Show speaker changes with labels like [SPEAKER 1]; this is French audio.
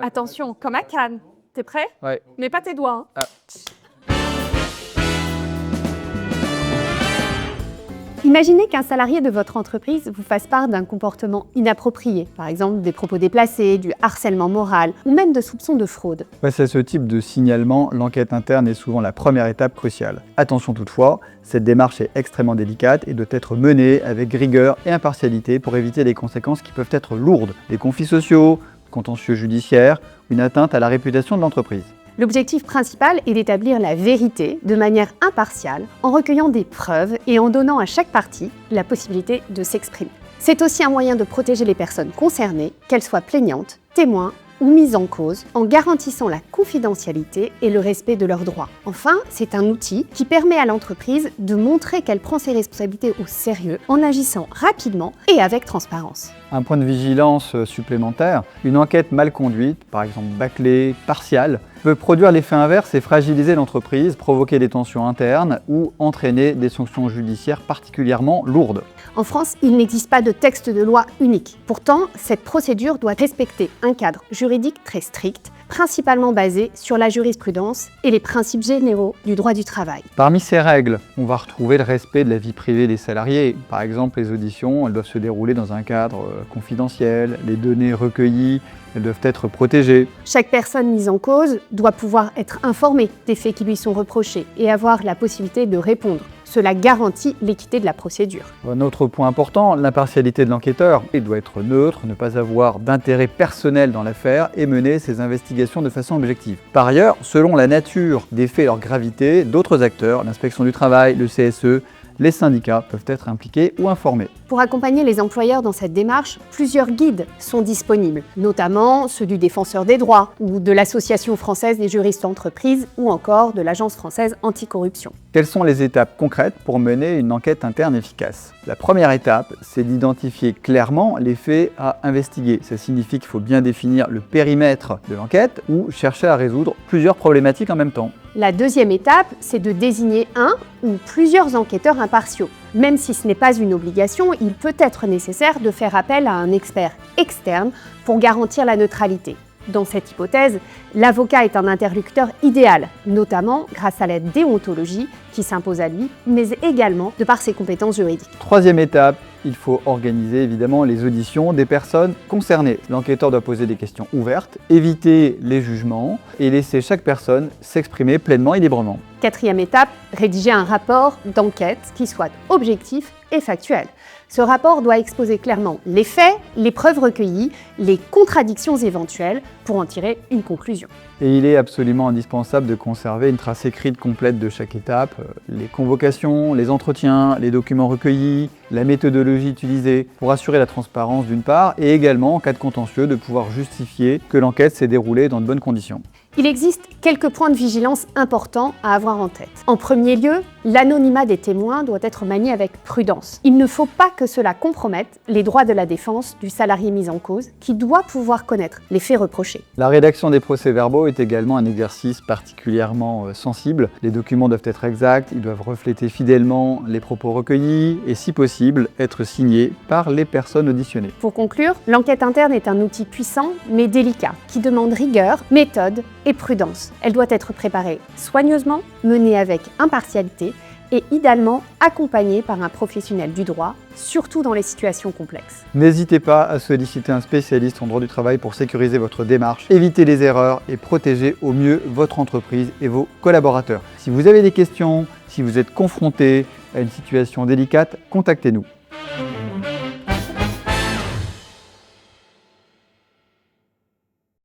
[SPEAKER 1] Attention, comme à Cannes. T'es prêt?
[SPEAKER 2] Ouais.
[SPEAKER 1] Mets pas tes doigts.
[SPEAKER 2] Ah.
[SPEAKER 3] Imaginez qu'un salarié de votre entreprise vous fasse part d'un comportement inapproprié, par exemple des propos déplacés, du harcèlement moral ou même de soupçons de fraude.
[SPEAKER 2] Face à ce type de signalement, l'enquête interne est souvent la première étape cruciale. Attention toutefois, cette démarche est extrêmement délicate et doit être menée avec rigueur et impartialité pour éviter les conséquences qui peuvent être lourdes, des conflits sociaux, contentieux judiciaires, une atteinte à la réputation de l'entreprise.
[SPEAKER 3] L'objectif principal est d'établir la vérité de manière impartiale, en recueillant des preuves et en donnant à chaque partie la possibilité de s'exprimer. C'est aussi un moyen de protéger les personnes concernées, qu'elles soient plaignantes, témoins ou mises en cause, en garantissant la confidentialité et le respect de leurs droits. Enfin, c'est un outil qui permet à l'entreprise de montrer qu'elle prend ses responsabilités au sérieux en agissant rapidement et avec transparence.
[SPEAKER 2] Un point de vigilance supplémentaire, une enquête mal conduite, par exemple bâclée, partiale, peut produire l'effet inverse et fragiliser l'entreprise, provoquer des tensions internes ou entraîner des sanctions judiciaires particulièrement lourdes.
[SPEAKER 3] En France, il n'existe pas de texte de loi unique. Pourtant, cette procédure doit respecter un cadre juridique très strict, principalement basé sur la jurisprudence et les principes généraux du droit du travail.
[SPEAKER 2] Parmi ces règles, on va retrouver le respect de la vie privée des salariés. Par exemple, les auditions, elles doivent se dérouler dans un cadre confidentiel, les données recueillies, elles doivent être protégées.
[SPEAKER 3] Chaque personne mise en cause doit pouvoir être informée des faits qui lui sont reprochés et avoir la possibilité de répondre. Cela garantit l'équité de la procédure.
[SPEAKER 2] Un autre point important, l'impartialité de l'enquêteur. Il doit être neutre, ne pas avoir d'intérêt personnel dans l'affaire et mener ses investigations de façon objective. Par ailleurs, selon la nature des faits et leur gravité, d'autres acteurs, l'inspection du travail, le CSE, les syndicats peuvent être impliqués ou informés.
[SPEAKER 3] Pour accompagner les employeurs dans cette démarche, plusieurs guides sont disponibles, notamment ceux du Défenseur des droits ou de l'Association française des juristes d'entreprise ou encore de l'Agence française anticorruption.
[SPEAKER 2] Quelles sont les étapes concrètes pour mener une enquête interne efficace? La première étape, c'est d'identifier clairement les faits à investiguer. Ça signifie qu'il faut bien définir le périmètre de l'enquête ou chercher à résoudre plusieurs problématiques en même temps.
[SPEAKER 3] La deuxième étape, c'est de désigner un ou plusieurs enquêteurs impartiaux. Même si ce n'est pas une obligation, il peut être nécessaire de faire appel à un expert externe pour garantir la neutralité. Dans cette hypothèse, l'avocat est un interlocuteur idéal, notamment grâce à la déontologie qui s'impose à lui, mais également de par ses compétences juridiques.
[SPEAKER 2] Troisième étape, il faut organiser évidemment les auditions des personnes concernées. L'enquêteur doit poser des questions ouvertes, éviter les jugements et laisser chaque personne s'exprimer pleinement et librement.
[SPEAKER 3] Quatrième étape, rédiger un rapport d'enquête qui soit objectif et factuel. Ce rapport doit exposer clairement les faits, les preuves recueillies, les contradictions éventuelles pour en tirer une conclusion.
[SPEAKER 2] Et il est absolument indispensable de conserver une trace écrite complète de chaque étape, les convocations, les entretiens, les documents recueillis, la méthodologie utilisée pour assurer la transparence d'une part et également, en cas de contentieux, de pouvoir justifier que l'enquête s'est déroulée dans de bonnes conditions.
[SPEAKER 3] Il existe quelques points de vigilance importants à avoir en tête. En premier lieu, l'anonymat des témoins doit être manié avec prudence. Il ne faut pas que cela compromette les droits de la défense du salarié mis en cause, qui doit pouvoir connaître les faits reprochés.
[SPEAKER 2] La rédaction des procès-verbaux est également un exercice particulièrement sensible. Les documents doivent être exacts, ils doivent refléter fidèlement les propos recueillis et, si possible, être signés par les personnes auditionnées.
[SPEAKER 3] Pour conclure, l'enquête interne est un outil puissant mais délicat, qui demande rigueur, méthode et prudence. Elle doit être préparée soigneusement, menée avec impartialité et idéalement accompagnée par un professionnel du droit, surtout dans les situations complexes.
[SPEAKER 2] N'hésitez pas à solliciter un spécialiste en droit du travail pour sécuriser votre démarche, éviter les erreurs et protéger au mieux votre entreprise et vos collaborateurs. Si vous avez des questions, si vous êtes confronté à une situation délicate, contactez-nous.